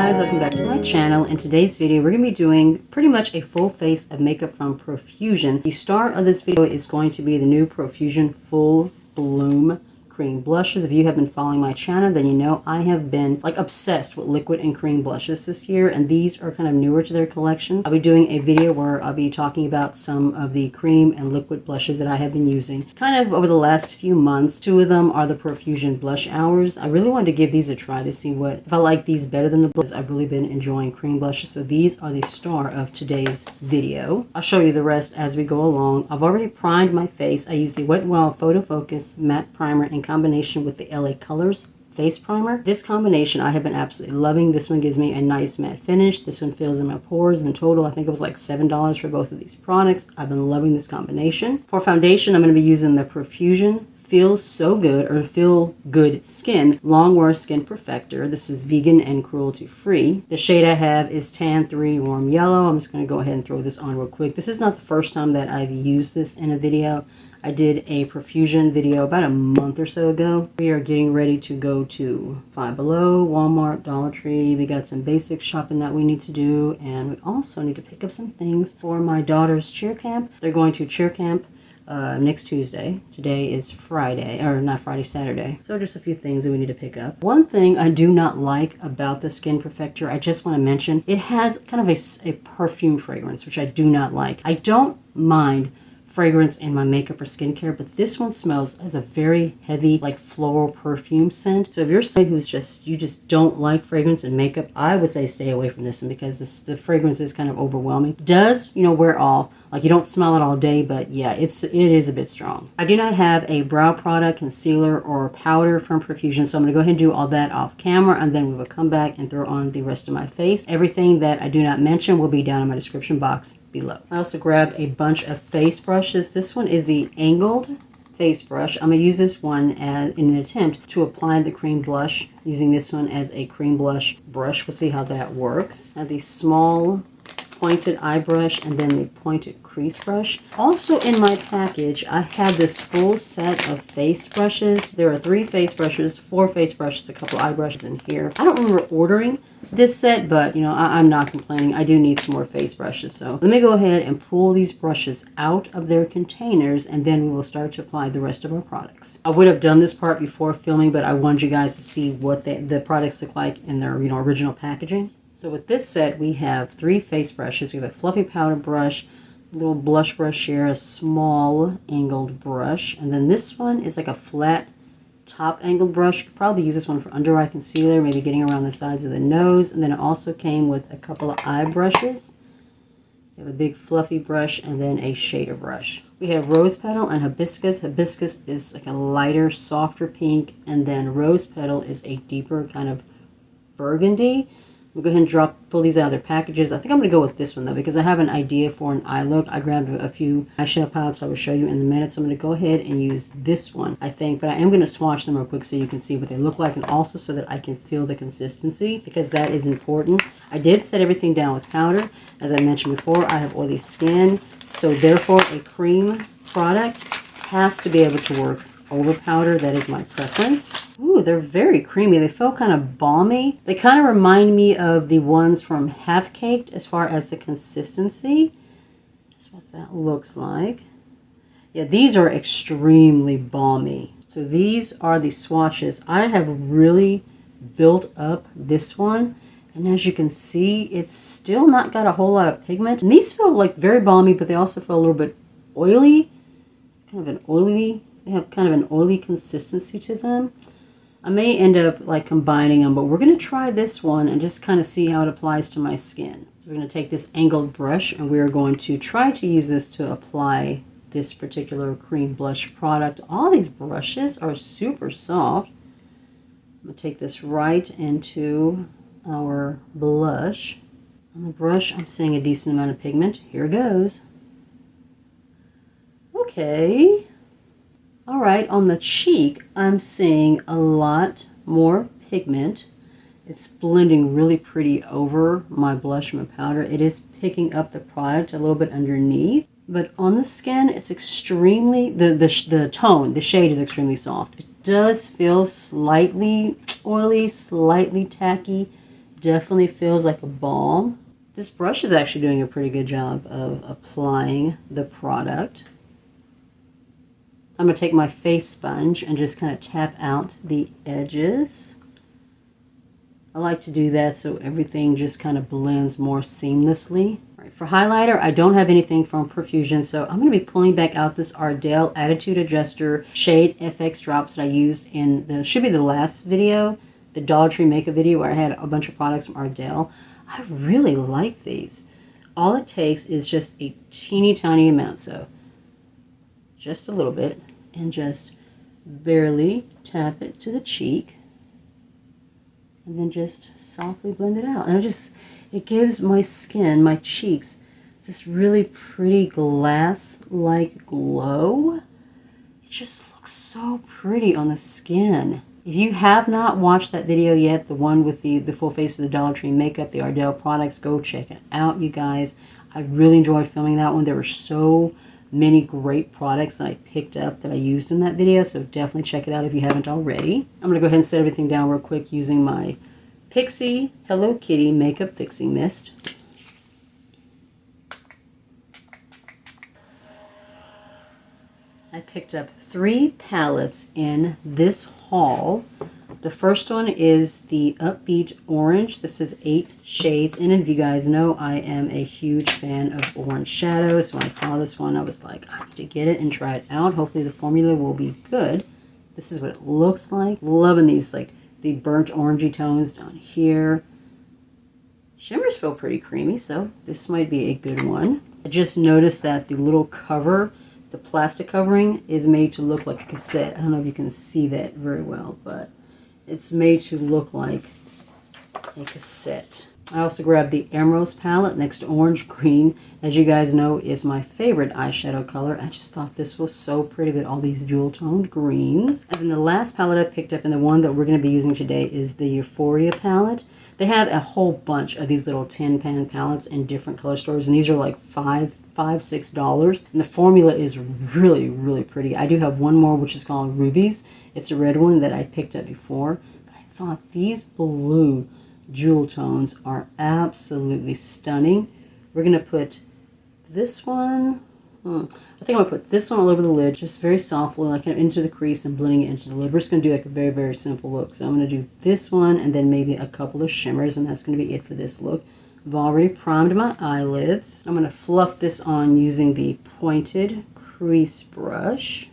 guys, welcome back to my channel. In today's video we're going to be doing pretty much a full face of makeup from Profusion. The star of this video is going to be the new Profusion Full Bloom Cream Blushes. If you have been following my channel, then you know I have been like obsessed with liquid and cream blushes this year, and these are kind of newer to their collection. I'll be doing a video where I'll be talking about some of the cream and liquid blushes that I have been using kind of over the last few months. Two of them are the Profusion Blush Hours. I really wanted to give these a try to see if I like these better than the blushes. I've really been enjoying cream blushes, so these are the star of today's video. I'll show you the rest as we go along. I've already primed my face. I used the Wet n Wild Photofocus Matte Primer in combination with the LA Colors face primer. This combination I have been absolutely loving. This one gives me a nice matte finish. This one fills in my pores. In total, I think it was like $7 for both of these products. I've been loving this combination. For foundation, I'm going to be using the Profusion Feel So Good or Feel Good Skin Longwear Skin Perfector. This is vegan and cruelty free. The shade I have is Tan 3 Warm Yellow. I'm just going to go ahead and throw this on real quick. This is not the first time that I've used this in a video. I did a Profusion video about a month or so ago. We are getting ready to go to Five Below, Walmart, Dollar Tree. We got some basic shopping that we need to do, and we also need to pick up some things for my daughter's cheer camp. They're going to cheer camp next Tuesday. Today is Friday, or not Friday, Saturday. So just a few things that we need to pick up. One thing I do not like about the Skin Perfector, I just want to mention, it has kind of a perfume fragrance, which I do not like. I don't mind fragrance in my makeup or skincare, but this one smells as a very heavy, like floral perfume scent. So if you're somebody who's you just don't like fragrance and makeup, I would say stay away from this one because the fragrance is kind of overwhelming. It does, wear off. Like you don't smell it all day, but yeah, it is a bit strong. I do not have a brow product, concealer, or powder from Profusion, so I'm gonna go ahead and do all that off camera, and then we will come back and throw on the rest of my face. Everything that I do not mention will be down in my description box below. I also grabbed a bunch of face brushes. This one is the angled face brush. I'm going to use this one in an attempt to apply the cream blush, using this one as a cream blush brush. We'll see how that works. I have the small pointed eye brush and then the pointed crease brush. Also in my package, I have this full set of face brushes. There are 3 face brushes, 4 face brushes, a couple eye brushes in here. I don't remember ordering this set, but I'm not complaining. I do need some more face brushes. So let me go ahead and pull these brushes out of their containers, and then we will start to apply the rest of our products. I would have done this part before filming, but I wanted you guys to see what the products look like in their original packaging. So with this set, we have 3 face brushes. We have a fluffy powder brush, a little blush brush here, a small angled brush, and then this one is like a flat top angled brush. You could probably use this one for under eye concealer, maybe getting around the sides of the nose. And then it also came with a couple of eye brushes. We have a big fluffy brush and then a shader brush. We have Rose Petal and Hibicus. Hibiscus is like a lighter, softer pink, and then Rose Petal is a deeper kind of burgundy. We'll go ahead and pull these out of their packages. I think I'm going to go with this one though, because I have an idea for an eye look. I grabbed a few eyeshadow palettes I will show you in a minute, so I'm going to go ahead and use this one, I think. But I am going to swatch them real quick so you can see what they look like, and also so that I can feel the consistency, because that is important. I did set everything down with powder. As I mentioned before, I have oily skin, so therefore a cream product has to be able to work over powder. That is my preference. Ooh, they're very creamy. They feel kind of balmy. They kind of remind me of the ones from Half Caked as far as the consistency. That's what that looks like. Yeah, these are extremely balmy. So these are the swatches. I have really built up this one, and as you can see, it's still not got a whole lot of pigment. And these feel like very balmy, but they also feel a little bit oily. They have kind of an oily consistency to them. I may end up like combining them, but we're going to try this one and just kind of see how it applies to my skin. So we're going to take this angled brush, and we're going to try to use this to apply this particular cream blush product. All these brushes are super soft. I'm going to take this right into our blush. On the brush, I'm seeing a decent amount of pigment. Here goes. Okay. All right, on the cheek, I'm seeing a lot more pigment. It's blending really pretty over my blush and my powder. It is picking up the product a little bit underneath, but on the skin, it's extremely, the tone, the shade is extremely soft. It does feel slightly oily, slightly tacky, Definitely feels like a balm. This brush is actually doing a pretty good job of applying the product. I'm going to take my face sponge and just kind of tap out the edges. I like to do that so everything just kind of blends more seamlessly. All right, for highlighter, I don't have anything from Profusion, so I'm going to be pulling back out this Ardell Attitude Adjuster Shade FX drops that I used in the, should be the last video, the Dollar Tree makeup video where I had a bunch of products from Ardell. I really like these. All it takes is just a teeny tiny amount, so just a little bit, and just barely tap it to the cheek. And then just softly blend it out. And it gives my skin, my cheeks, this really pretty glass-like glow. It just looks so pretty on the skin. If you have not watched that video yet, the one with the full face of the Dollar Tree makeup, the Ardell products, go check it out, you guys. I really enjoyed filming that one. There were so many great products that I picked up that I used in that video, so definitely check it out if you haven't already. I'm going to go ahead and set everything down real quick using my Pixi Hello Kitty Makeup Fixing Mist. I picked up 3 palettes in this haul. The first one is the Upbeat Orange. This is 8 shades. And if you guys know, I am a huge fan of orange shadows. So when I saw this one, I was like, I need to get it and try it out. Hopefully the formula will be good. This is what it looks like. Loving these, like, the burnt orangey tones down here. Shimmers feel pretty creamy, so this might be a good one. I just noticed that the little cover, the plastic covering, is made to look like a cassette. I don't know if you can see that very well, but it's made to look like a cassette. I also grabbed the Ambrose Palette next to Orange Green. As you guys know, is my favorite eyeshadow color. I just thought this was so pretty with all these jewel-toned greens. And then the last palette I picked up, and the one that we're going to be using today, is the Euphoria Palette. They have a whole bunch of these little 10-pan palettes in different color stores, and these are like $6. And the formula is really, really pretty. I do have one more, which is called Rubies. It's a red one that I picked up before. But I thought these blue jewel tones are absolutely stunning. We're going to put this one, I think I'm going to put this one all over the lid, just very softly, like kind of into the crease and blending it into the lid. We're just going to do like a very, very simple look. So I'm going to do this one and then maybe a couple of shimmers, and that's going to be it for this look. I've already primed my eyelids. I'm going to fluff this on using the pointed crease brush.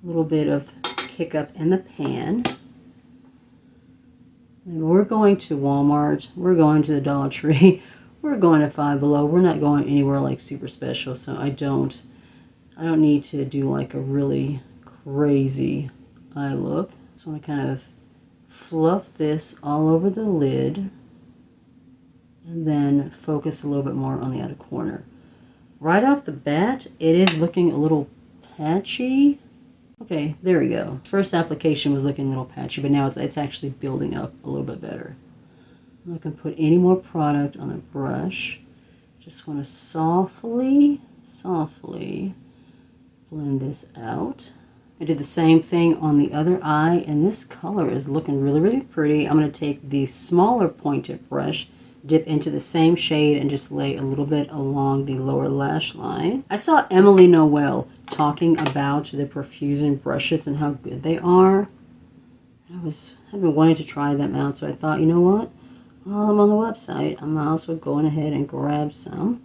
A little bit of kick up in the pan. And we're going to Walmart, we're going to the Dollar Tree, we're going to Five Below. We're not going anywhere like super special, so I don't need to do like a really crazy eye look. Just want to kind of fluff this all over the lid and then focus a little bit more on the outer corner. Right off the bat, it is looking a little patchy. Okay, there we go. First application was looking a little patchy, but now it's actually building up a little bit better. I'm not going to put any more product on the brush. Just want to softly blend this out. I did the same thing on the other eye, and this color is looking really, really pretty. I'm going to take the smaller pointed brush, dip into the same shade, and just lay a little bit along the lower lash line. I saw Emily Noel talking about the Profusion brushes and how good they are. I've been wanting to try them out, so I thought, you know what? While I'm on the website, I'm also going ahead and grab some.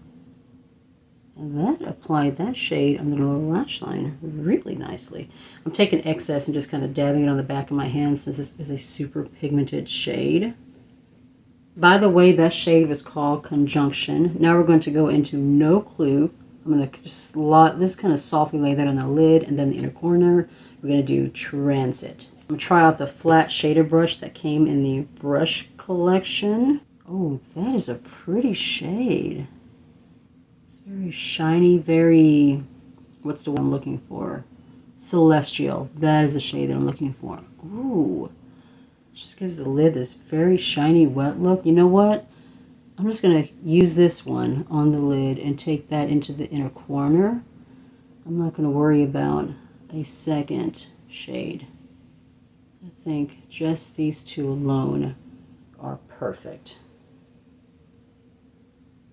And that applied that shade on the lower lash line really nicely. I'm taking excess and just kind of dabbing it on the back of my hand since this is a super pigmented shade. By the way, that shade was called Conjunction. Now we're going to go into No Clue. I'm going to just kind of softly lay that on the lid, and then the inner corner, we're going to do Transit. I'm going to try out the flat shader brush that came in the brush collection. Oh, that is a pretty shade. It's very shiny, very, what's the one I'm looking for? Celestial. That is the shade that I'm looking for. Ooh. Just gives the lid this very shiny wet look. You know what? I'm just going to use this one on the lid and take that into the inner corner. I'm not going to worry about a second shade. I think just these two alone are perfect.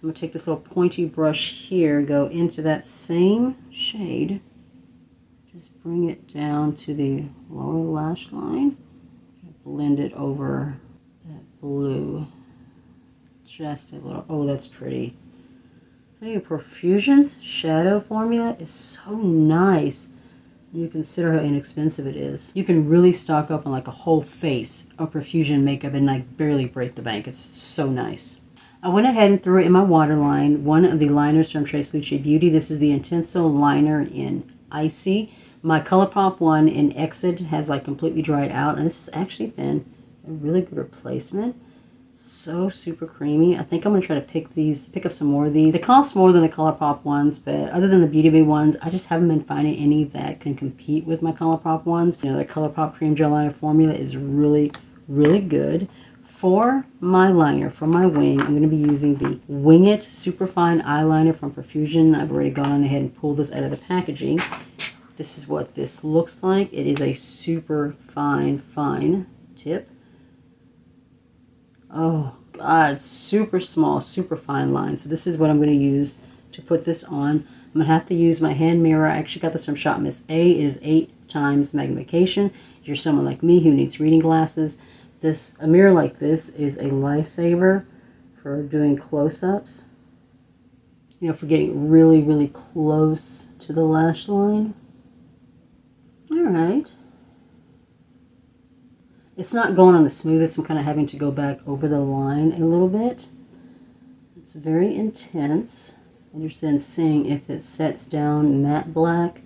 I'm going to take this little pointy brush here, go into that same shade. Just bring it down to the lower lash line. Blend it over that blue. Just a little. Oh, that's pretty. Hey, Profusion's shadow formula is so nice. You consider how inexpensive it is. You can really stock up on like a whole face of Profusion makeup and like barely break the bank. It's so nice. I went ahead and threw it in my waterline. One of the liners from Tresluce Beauty. This is the Intenso liner in Icy. My ColourPop one in Exit has like completely dried out, and this has actually been a really good replacement. So super creamy. I think I'm going to try to pick up some more of these. They cost more than the ColourPop ones, but other than the Beauty Bay ones, I just haven't been finding any that can compete with my ColourPop ones. You know, the ColourPop Cream Gel Liner formula is really, really good. For my liner, for my wing, I'm going to be using the Wing It Superfine Eyeliner from Profusion. I've already gone ahead and pulled this out of the packaging. This is what this looks like. It is a super fine tip. Oh God, super small, super fine line. So this is what I'm going to use to put this on. I'm going to have to use my hand mirror. I actually got this from Shop Miss A. It is 8 times magnification. If you're someone like me who needs reading glasses, a mirror like this is a lifesaver for doing close-ups. You know, for getting really, really close to the lash line. Alright. It's not going on the smoothest. I'm kind of having to go back over the line a little bit. It's very intense. I'm interested in seeing if it sets down matte black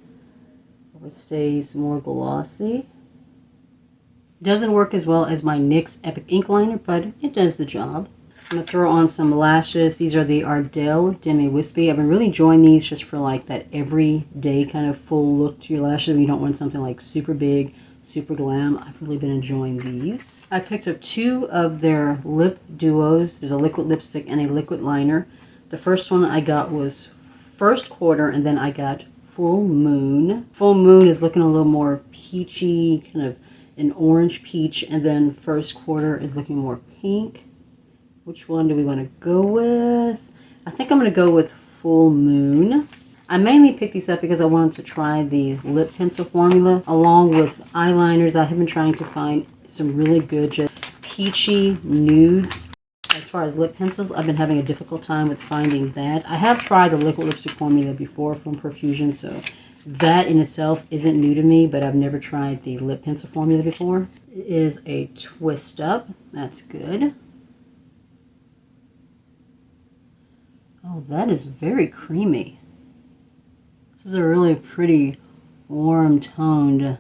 or it stays more glossy. Doesn't work as well as my NYX Epic Ink Liner, but it does the job. I'm going to throw on some lashes. These are the Ardell Demi Wispy. I've been really enjoying these just for like that everyday kind of full look to your lashes. You don't want something like super big, super glam. I've really been enjoying these. I picked up 2 of their lip duos. There's a liquid lipstick and a liquid liner. The first one I got was First Quarter, and then I got Full Moon. Full Moon is looking a little more peachy, kind of an orange peach, and then First Quarter is looking more pink. Which one do we want to go with? I think I'm going to go with Full Moon. I mainly picked these up because I wanted to try the lip pencil formula along with eyeliners. I have been trying to find some really good just peachy nudes. As far as lip pencils, I've been having a difficult time with finding that. I have tried the liquid lipstick formula before from Profusion, so that in itself isn't new to me, but I've never tried the lip pencil formula before. It is a twist up. That's good. Oh, that is very creamy. This is a really pretty warm toned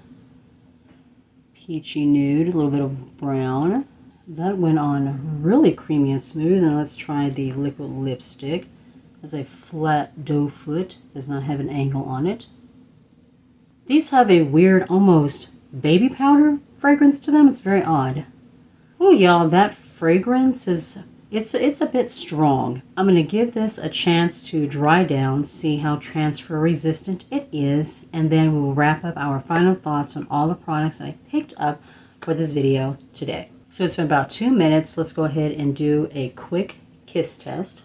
peachy nude, a little bit of brown. That went on really creamy and smooth. And let's try the liquid lipstick. It's a flat doe foot, does not have an angle on it. These have a weird, almost baby powder fragrance to them. It's very odd. Oh, y'all, that fragrance is, it's a bit strong. I'm going to give this a chance to dry down, see how transfer resistant it is, and then we'll wrap up our final thoughts on all the products I picked up for this video today. So it's been about 2 minutes. Let's go ahead and do a quick kiss test.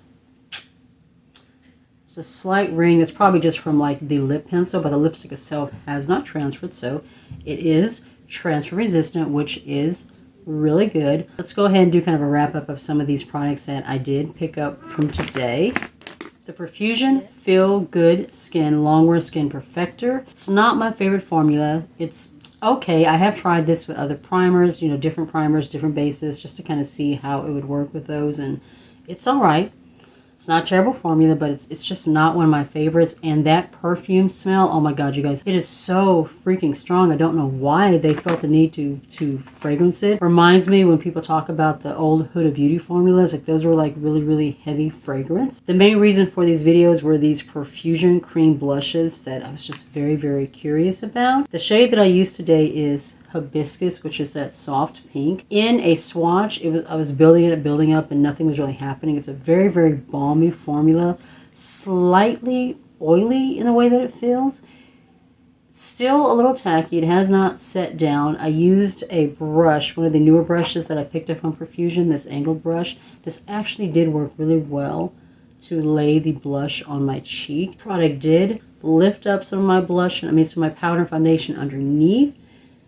It's a slight ring. It's probably just from like the lip pencil, but the lipstick itself has not transferred, so it is transfer resistant, which is really good. Let's go ahead and do kind of a wrap up of some of these products that I did pick up from today. The Profusion Feel Good Skin Longwear Skin Perfector. It's not my favorite formula. It's okay. I have tried this with other primers, you know, different primers, different bases, just to kind of see how it would work with those, and it's all right. It's not a terrible formula, but it's just not one of my favorites. And that perfume smell, oh my god, you guys, it is so freaking strong. I don't know why they felt the need to fragrance it. Reminds me when people talk about the old Huda Beauty formulas, like those were like really, really heavy fragrance. The main reason for these videos were these Profusion Cream Blushes that I was just very, very curious about. The shade that I used today is Hibicus, which is that soft pink. In a swatch, I was building it, building up, and nothing was really happening. It's a very, very balmy formula, slightly oily in the way that it feels. Still a little tacky. It has not set down. I used a brush, one of the newer brushes that I picked up from Profusion, this angled brush. This actually did work really well to lay the blush on my cheek. Product did lift up some of my blush, some of my powder and foundation underneath.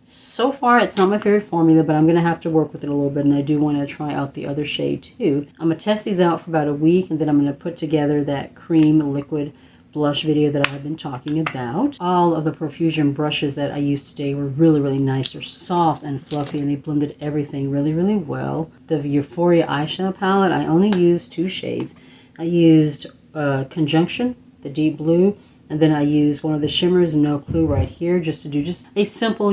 So far, it's not my favorite formula, but I'm going to have to work with it a little bit, and I do want to try out the other shade too. I'm going to test these out for about a week, and then I'm going to put together that cream liquid blush video that I've been talking about. All of the Profusion brushes that I used today were really, really nice. They're soft and fluffy, and they blended everything really, really well. The Euphoria eyeshadow palette, I only used 2 shades. I used Conjunction, the deep blue, and then I used one of the shimmers, No Clue, right here, just to do just a simple,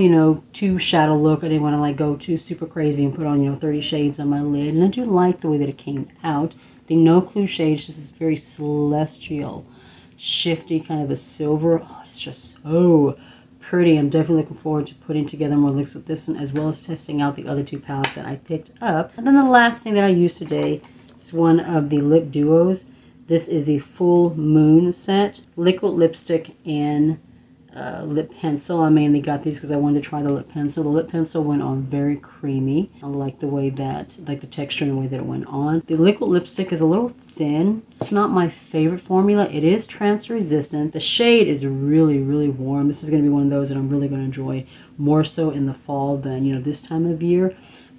2 shadow look. I didn't want to like go too super crazy and put on, 30 shades on my lid. And I do like the way that it came out. The No Clue shade just is very celestial, shifty, kind of a silver. Oh, it's just so pretty. I'm definitely looking forward to putting together more looks with this one, as well as testing out the other 2 palettes that I picked up. And then the last thing that I used today is one of the lip duos. This is the Full Moon set, liquid lipstick and lip pencil. I mainly got these because I wanted to try the lip pencil. The lip pencil went on very creamy. I like the way that, like the texture and the way that it went on. The liquid lipstick is a little thin. It's not my favorite formula. It is transfer resistant. The shade is really, really warm. This is going to be one of those that I'm really going to enjoy more so in the fall than, this time of year.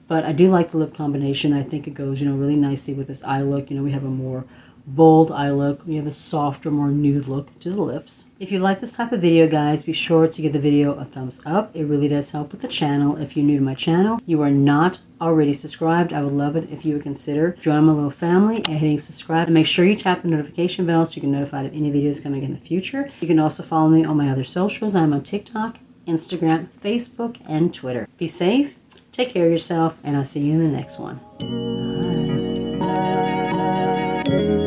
But I do like the lip combination. I think it goes, really nicely with this eye look. We have a more bold eye look. We have a softer, more nude look to the lips. If you like this type of video, guys, be sure to give the video a thumbs up. It really does help with the channel. If you're new to my channel, you are not already subscribed, I would love it if you would consider joining my little family and hitting subscribe. And make sure you tap the notification bell so you can be notified of any videos coming in the future. You can also follow me on my other socials. I'm on TikTok, Instagram, Facebook, and Twitter. Be safe, take care of yourself, and I'll see you in the next one. Bye.